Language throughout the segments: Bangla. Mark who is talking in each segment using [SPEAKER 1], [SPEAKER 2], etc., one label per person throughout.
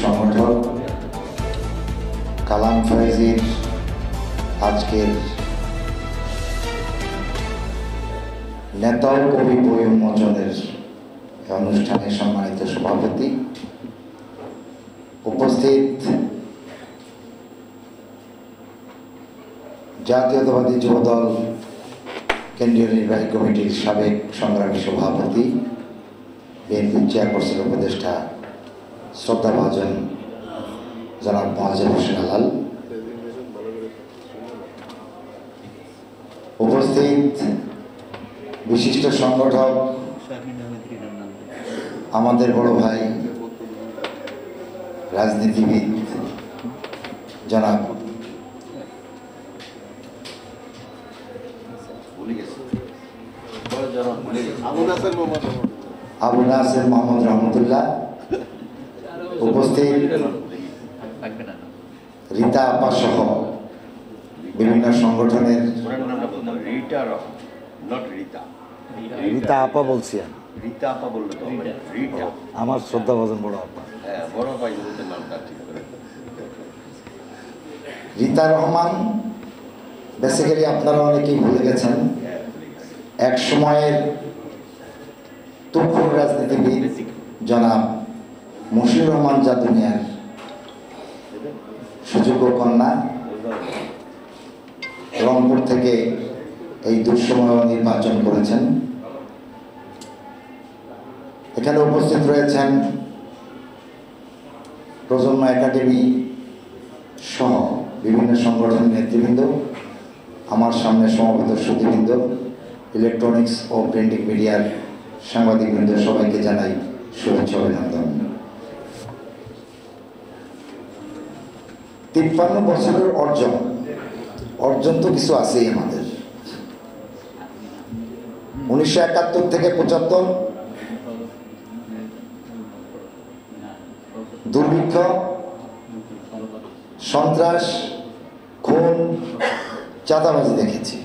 [SPEAKER 1] সংগঠক কালাম ফয়েজির আজকের নেতা ও কবি বই উন্মোচনের অনুষ্ঠানের সম্মানিত সভাপতি, উপস্থিত জাতীয়তাবাদী যুবদল কেন্দ্রীয় নির্বাহী কমিটির সাবেক সংগ্রামী সভাপতি, বিএনপির চেয়ারপারসন উপদেষ্টা শ্রদ্ধাভাজন জনাব মোয়াজ্জেম হোসেন আলাল, উপস্থিত বিশিষ্ট সংগঠক আমাদের বড় ভাই রাজনীতিবিদ জনাব আবু নাসের মোহাম্মদ রহমতুল্লাহ, উপস্থিত রীতা আপা সহ বিভিন্ন সংগঠনের রীতা আপা বলছি, আমার শ্রদ্ধা ভজন বড় আপা রীতা রহমান। বেসিক্যালি আপনারা অনেকেই ভুলে গেছেন, এক সময়ের তুখোর রাজনীতিবিদ জনাব মশিউর রহমান যা দুনিয়ার সুযোগ্য কন্যা, রংপুর থেকে এই দুঃসময় নির্বাচন করেছেন। এখানে উপস্থিত রয়েছেন প্রজন্ম একাডেমি সহ বিভিন্ন সংগঠনের নেতৃবৃন্দ, আমার সামনে সমবেত সুধীবৃন্দ, ইলেকট্রনিক্স ও প্রিন্টিং মিডিয়ার সাংবাদিকবৃন্দ, সবাইকে জানাই শুভেচ্ছা অভিনন্দন। 53 বছরের অর্জন তো কিছু আছেই আমাদের। 1971 থেকে 75 দুর্ভিক্ষ, সন্ত্রাস, খুন, চাঁদাবাজি দেখেছি।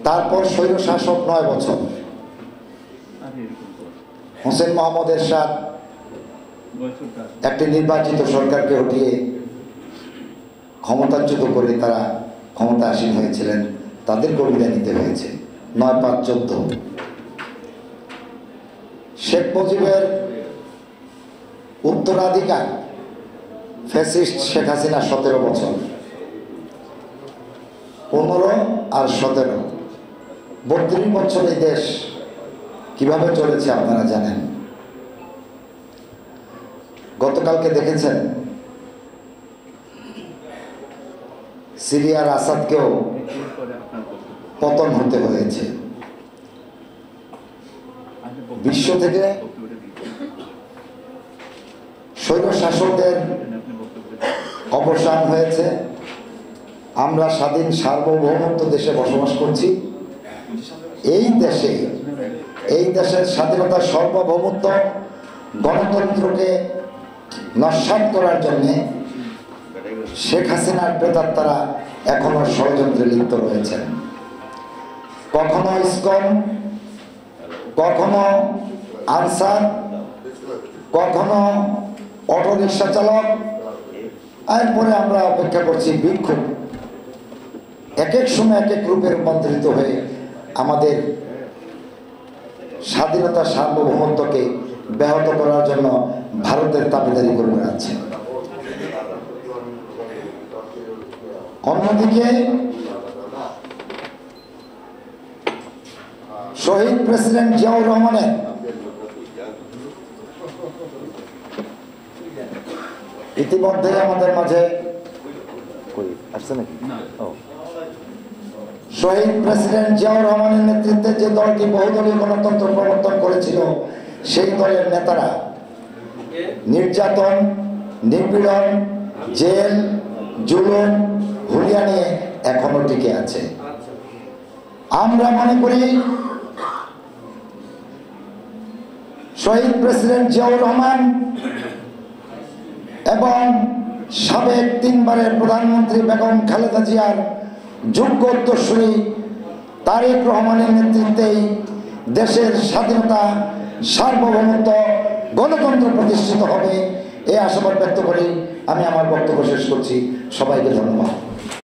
[SPEAKER 1] তারপর স্বৈর শাসক 9 বছর, হোসেন মোহাম্মদ এরশাদ একটি নির্বাচিত সরকারকে হটিয়ে ক্ষমতাচ্যুত করে তারা ক্ষমতা আসীন হয়েছিলেন, তাদেরকে বিদায় নিতে হয়েছে। 9-5-14 শেখ মুজিবের উত্তরাধিকার ফ্যাসিস্ট শেখ হাসিনা 17 বছর, 15 আর 17 32 বছর এই দেশ কিভাবে চলেছে আপনারা জানেন। গতকালকে দেখেছেন সিরিয়ার আসাদকেও পতন হতে হয়েছে। বিশ্ব থেকে স্বৈর শাসকদের অবসান হয়েছে। আমরা স্বাধীন সার্বভৌমত্ব দেশে বসবাস করছি। এই দেশের স্বাধীনতা, সার্বভৌমত্ব, গণতন্ত্রকে নস্যাৎ করার জন্যে শেখ হাসিনার প্রেতাত্মারা এখনো ষড়যন্ত্রে লিপ্ত রয়েছেন। কখনো ইসকন, কখনো আনসার, কখনো অটোরিকশা চালক, এরপরে আমরা অপেক্ষা করছি বিক্ষোভ। এক এক সময় এক এক রূপে রূপান্তরিত হয়ে আমাদের স্বাধীনতা, সার্বভৌমত্বকে ব্যাহত করার জন্য ভারতের দাবিদারি করে বেড়াচ্ছে। অন্যদিকে শহীদ প্রেসিডেন্ট জিয়াউর রহমানের ইতিমধ্যে আমাদের মাঝে আসছে নাকি? শহীদ প্রেসিডেন্ট জিয়াউর রহমানের নেতৃত্বে যে দলটি বহুদলীয় গণতন্ত্র প্রবর্তন করেছিল, সেই দলের নেতারা নির্যাতন, নিপীড়ন, জেল, জুলুম, হুলিয়া নিয়ে এখনো টিকে আছে। আমরা মনে করি শহীদ প্রেসিডেন্ট জিয়াউর রহমান এবং সাবেক 3 বারের প্রধানমন্ত্রী বেগম খালেদা জিয়ার যোগ্য উত্তরসূরি তারেক রহমানের নেতৃত্বেই দেশের স্বাধীনতা, সার্বভৌমত্ব, গণতন্ত্র প্রতিষ্ঠিত হবে, এই আশাবাদ ব্যক্ত করে আমি আমার বক্তব্য শেষ করছি। সবাইকে ধন্যবাদ।